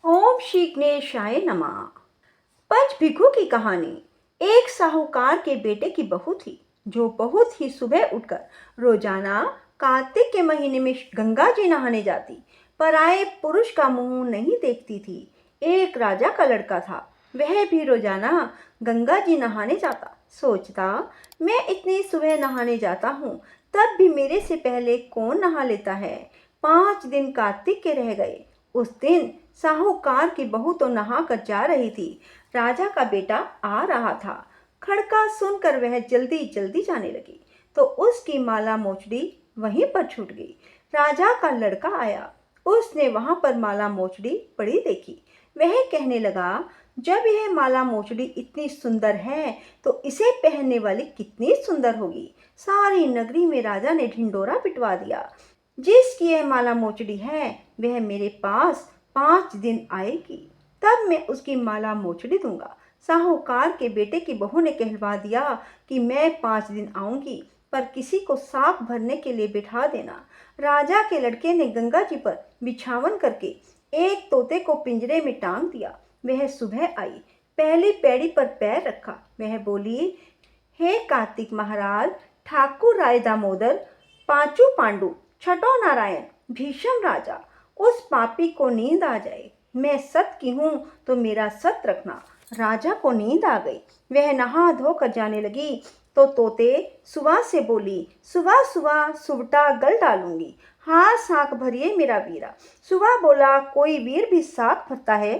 ओम श्री गणेशाय नमः। पंच भिखु की कहानी। एक साहूकार के बेटे की बहू थी जो बहुत ही सुबह उठकर रोजाना कार्तिक के महीने में गंगा जी नहाने जाती, पर आए पुरुष का मुंह नहीं देखती थी। एक राजा का लड़का था, वह भी रोजाना गंगा जी नहाने जाता। सोचता, मैं इतनी सुबह नहाने जाता हूँ, तब भी मेरे से पहले कौन नहा लेता है। 5 दिन कार्तिक के रह गए। उस दिन साहूकार की बहू तो नहा कर जा रही थी। राजा का बेटा आ रहा था। खड़का सुनकर वह जल्दी जल्दी जाने लगी तो उसकी माला मोचड़ी वहीं पर छूट गई। राजा का लड़का आया, उसने वहां पर माला मोचड़ी पड़ी देखी। वह कहने लगा, जब यह माला मोचड़ी इतनी सुंदर है तो इसे पहनने वाली कितनी सुंदर होगी। सारी नगरी में राजा ने ढिंडोरा पिटवा दिया। जिसकी यह माला मोचड़ी है वह मेरे पास 5 दिन आएगी, तब मैं उसकी माला मोचड़ी दूंगा। साहूकार के बेटे की बहू ने कहलवा दिया कि मैं 5 दिन आऊंगी, पर किसी को साग भरने के लिए बिठा देना। राजा के लड़के ने गंगा जी पर बिछावन करके एक तोते को पिंजरे में टांग दिया। वह सुबह आई, पहली पैड़ी पर पैर रखा। वह बोली, हे कार्तिक महाराज, ठाकुर राय दामोदर, पांचू पांडु, छठो नारायण, भीषम राजा, उस पापी को नींद आ जाए। मैं सत की हूं तो मेरा सत रखना। राजा को नींद आ गई। वह नहा धोकर जाने लगी तो तोते सुबह से बोली, सुबह सुबह सुवटा गल डालूंगी, हाँ साख भरिए मेरा वीरा। सुबह बोला, कोई वीर भी साख भरता है।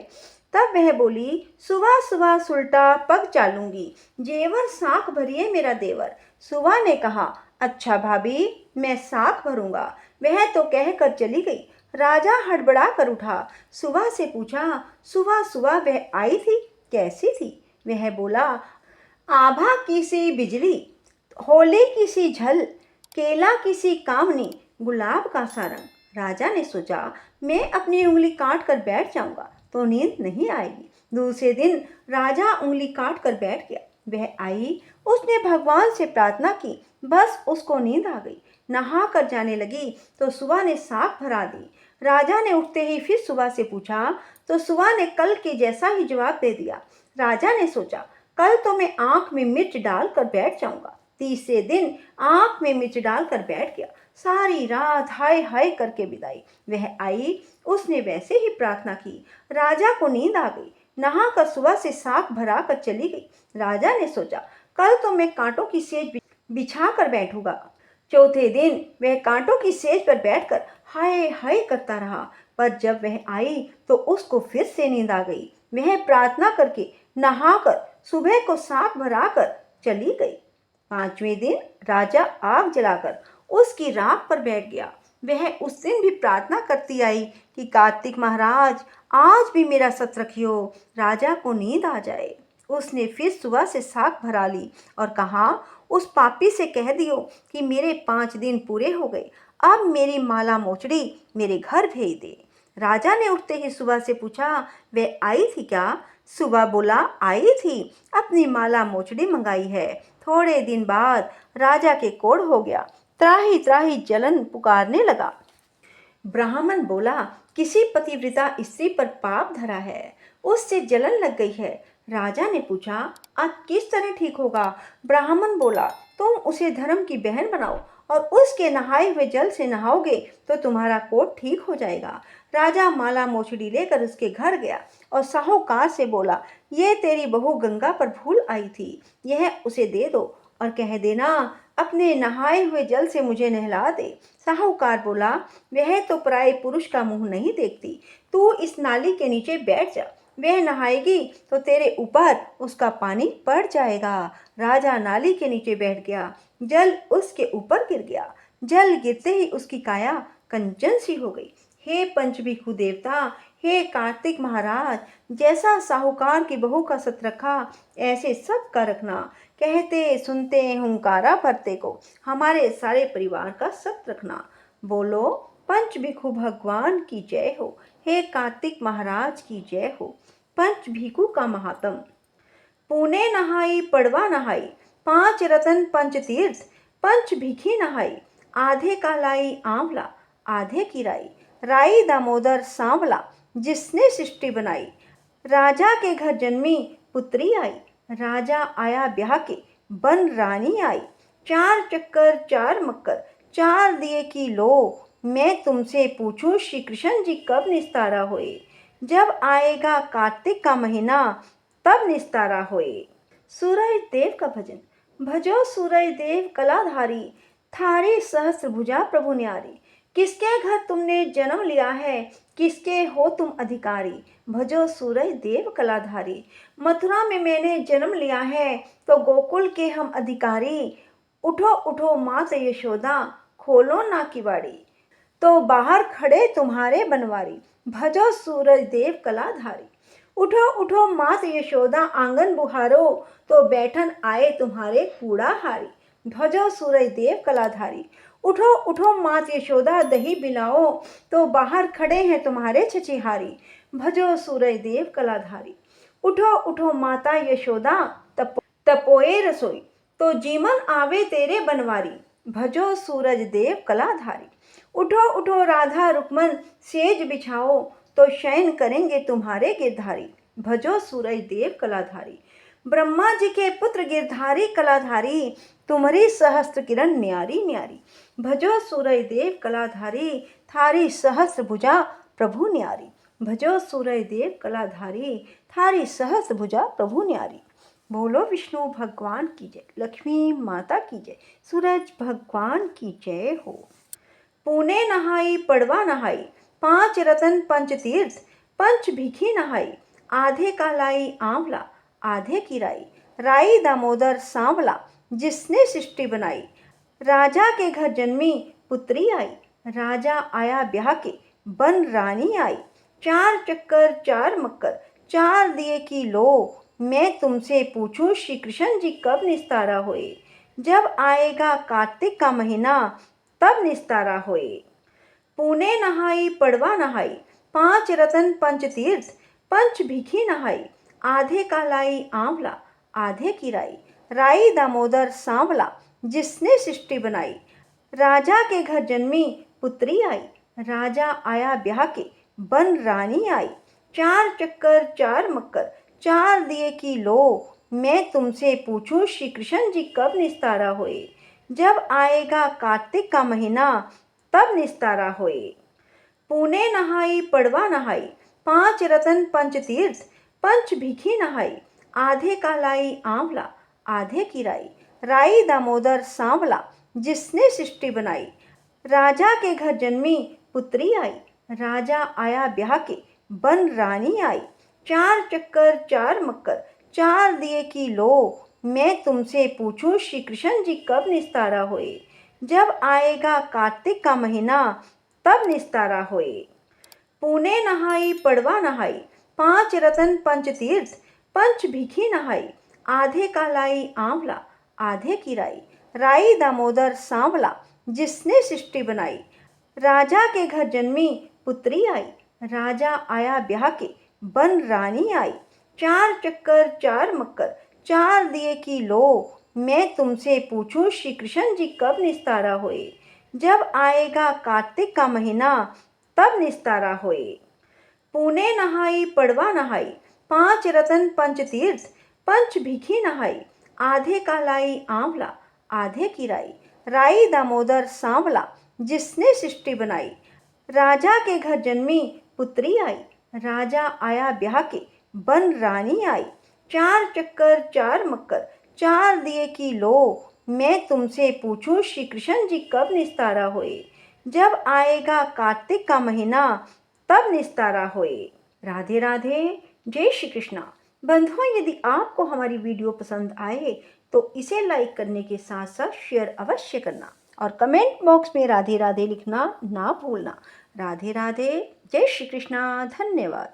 तब वह बोली, सुबह सुबह सुलटा पग चालूंगी, जेवर साख भरिए मेरा देवर। सुबह ने कहा, अच्छा भाभी, मैं साख भरूंगा। वह तो कहकर चली गई। राजा हड़बड़ा कर उठा, सुबह से पूछा, सुबह सुबह वह आई थी, कैसी थी। वह बोला, आभा की सी बिजली, होली की सी झल, केला की सी कामनी, गुलाब का सा रंग। राजा ने सोचा, मैं अपनी उंगली काट कर बैठ जाऊंगा तो नींद नहीं आएगी। दूसरे दिन राजा उंगली काट कर बैठ गया। वह आई, उसने भगवान से प्रार्थना की, बस उसको नींद आ गई। नहा कर जाने लगी तो सुबह ने साख भरा दी। राजा ने उठते ही फिर सुबह से पूछा तो सुबह ने कल के जैसा ही जवाब दे दिया। राजा ने सोचा, कल तो मैं आंख में मिर्च डालकर बैठ जाऊंगा। तीसरे दिन आंख में मिर्च डालकर बैठ गया। सारी रात हाय हाय करके बिताई। वह आई, उसने वैसे ही प्रार्थना की। राजा को नींद आ गई। नहा कर सुबह से साख भरा कर चली गई। राजा ने सोचा, कल तो मैं कांटों की सेज बिछा कर बैठूंगा। चौथे दिन वह कांटों की सेज पर बैठकर हाय हाय करता रहा, पर जब वह आई तो उसको फिर से नींद आ गई। वह प्रार्थना करके नहाकर सुबह को साग भराकर चली गई। 5वें दिन राजा आग जलाकर उसकी राख पर बैठ गया। वह उस दिन भी प्रार्थना करती आई कि कार्तिक महाराज, आज भी मेरा सत रखियो, राजा को नींद आ जाए। उसने फिर सुबह से साग भरा ली और कहा, उस पापी से कह दियो कि मेरे 5 दिन पूरे हो गए, अब मेरी माला मोचड़ी मेरे घर भेज दे। राजा ने उठते ही सुबह से पूछा, वह आई थी क्या। सुबह बोला, आई थी, अपनी माला मोचड़ी मंगाई है। थोड़े दिन बाद राजा के कोढ़ हो गया, त्राही त्राही जलन पुकारने लगा। ब्राह्मण बोला, किसी पतिव्रता स्त्री पर पाप धरा है, उससे जलन लग गई है। राजा ने पूछा, अब किस तरह ठीक होगा। ब्राह्मण बोला, तुम उसे धर्म की बहन बनाओ और उसके नहाए हुए जल से नहाओगे तो तुम्हारा कोढ़ ठीक हो जाएगा। राजा माला मोचड़ी लेकर उसके घर गया और साहूकार से बोला, ये तेरी बहू गंगा पर भूल आई थी, यह उसे दे दो और कह देना अपने नहाए हुए जल से मुझे नहला दे। साहूकार बोला, वह तो पराये पुरुष का मुंह नहीं देखती, तू इस नाली के नीचे बैठ जा, वह नहाएगी तो तेरे ऊपर उसका पानी पड़ जाएगा। राजा नाली के नीचे बैठ गया। जल उसके ऊपर गिर गया। जल गिरते ही उसकी काया कंचन सी हो गई। हे पंचभिखु देवता, हे कार्तिक महाराज, जैसा साहूकार की बहू का सत रखा ऐसे सब का रखना। कहते सुनते हुंकारा भरते को हमारे सारे परिवार का सत रखना। बोलो पंच भिखु भगवान की जय हो। हे कार्तिक महाराज की जय हो। पंच भिखु का महात्म। पुणे नहाई पड़वा नहाई, 5 रतन पंच तीर्थ, पंच भिखी नहाई, आधे का लाई आंवला, आधे की राई, राई दामोदर सांवला, जिसने सृष्टि बनाई। राजा के घर जन्मी पुत्री आई, राजा आया ब्याह के, बन रानी आई। चार चक्कर चार मक्कर, चार दिए की लो, मैं तुमसे पूछूं श्री कृष्ण जी कब निस्तारा होए। जब आएगा कार्तिक का महीना, तब निस्तारा होए। सूरज देव का भजन। भजो सूरज देव कलाधारी, थारी सहस्त्र भुजा प्रभु न्यारी। किसके घर तुमने जन्म लिया है, किसके हो तुम अधिकारी। भजो सूरज देव कलाधारी। मथुरा में मैंने जन्म लिया है, तो गोकुल के हम अधिकारी। उठो उठो मात यशोदा, खोलो ना किवाड़ी, तो बाहर खड़े तुम्हारे बनवारी। भजो सूरज देव कलाधारी। उठो उठो मात यशोदा आंगन बुहारो, तो बैठन आए तुम्हारे कूड़ाहारी। भजो सूरज देव कलाधारी। उठो उठो मात यशोदा दही बिलाओ, तो बाहर खड़े हैं तुम्हारे छछिहारी। भजो सूरज देव कलाधारी। उठो उठो माता यशोदा तपोए रसोई, तो जीवन आवे तेरे बनवारी। भजो सूरज देव कलाधारी। उठो उठो राधा रुक्मन सेज बिछाओ, तो शयन करेंगे तुम्हारे गिरधारी। भजो सूरज देव कलाधारी। ब्रह्मा जी के पुत्र गिरधारी कलाधारी, तुम्हारी सहस्त्र किरण न्यारी न्यारी। भजो सूरज देव कलाधारी, थारी सहस्त्र भुजा प्रभु न्यारी। भजो सूरज देव कलाधारी, थारी सहस्त्र भुजा प्रभु न्यारी। बोलो विष्णु भगवान की जय, लक्ष्मी माता की जय, सूरज भगवान की जय हो। पुणे नहाई पड़वा नहाई, पांच रतन पंच तीर्थ, पंच भिखी नहाई। आधे का लाई आंवला, आधे की राई, राई दामोदर सांवला, जिसने सृष्टि बनाई। राजा के घर जन्मी पुत्री आई, राजा आया ब्याह के, बन रानी आई। चार चक्कर चार मक्कर, चार दिए की लो, मैं तुमसे पूछूं श्री कृष्ण जी कब निस्तारा होए। जब आएगा कार्तिक का महीना, तब निस्तारा होए। पुणे नहाई पड़वा नहाई, पांच रतन पंच तीर्थ, पंच भिखी नहाई। आधे का लाई आंवला, आधे की राई, राई दामोदर सांवला, जिसने सृष्टि बनाई। राजा के घर जन्मी पुत्री आई, राजा आया ब्याह के, बन रानी आई। चार चक्कर चार मक्कर, चार दिए की लो, मैं तुमसे पूछूं श्री कृष्ण जी कब निस्तारा होए। जब आएगा कार्तिक का महीना, तब निस्तारा होए। पुणे नहाई पड़वा नहाई, पांच रतन पंच तीर्थ, पंच भिखी नहाई। आधे का लाई आंवला, आधे की राई, राई दामोदर सांवला, जिसने सृष्टि बनाई। राजा के घर जन्मी पुत्री आई, राजा आया ब्याह के, बन रानी आई। चार चक्कर चार मक्कर, चार दिए की लो, मैं तुमसे पूछूं श्री कृष्ण जी कब निस्तारा होए। जब आएगा कार्तिक का महीना, तब निस्तारा होए। पुणे नहाई पड़वा नहाई, पांच रतन पंच तीर्थ, पंच भिखी नहाई। आधे का लाई आंवला, आधे की राई, राई दामोदर सांवला, जिसने सृष्टि बनाई। राजा के घर जन्मी पुत्री आई, राजा आया ब्याह के, बन रानी आई। चार चक्कर चार मक्कर, चार दिए की लो, मैं तुमसे पूछूं श्री कृष्ण जी कब निस्तारा होए। जब आएगा कार्तिक का महीना, तब निस्तारा होए। पुणे नहाई पड़वा नहाई, पांच रतन पंच तीर्थ, पंच भिखी नहाई। आधे का लाई आंवला, आधे की राई, राई दामोदर सांवला, जिसने सृष्टि बनाई। राजा के घर जन्मी पुत्री आई, राजा आया ब्याह के, बन रानी आई। चार चक्कर चार मक्कर, चार दिए की लो, मैं तुमसे पूछूं श्री कृष्ण जी कब निस्तारा होए। जब आएगा कार्तिक का महीना, तब निस्तारा होए। राधे राधे, जय श्री कृष्णा। बंधुओं, यदि आपको हमारी वीडियो पसंद आए तो इसे लाइक करने के साथ साथ शेयर अवश्य करना और कमेंट बॉक्स में राधे राधे लिखना ना भूलना। राधे राधे, जय श्री कृष्णा, धन्यवाद।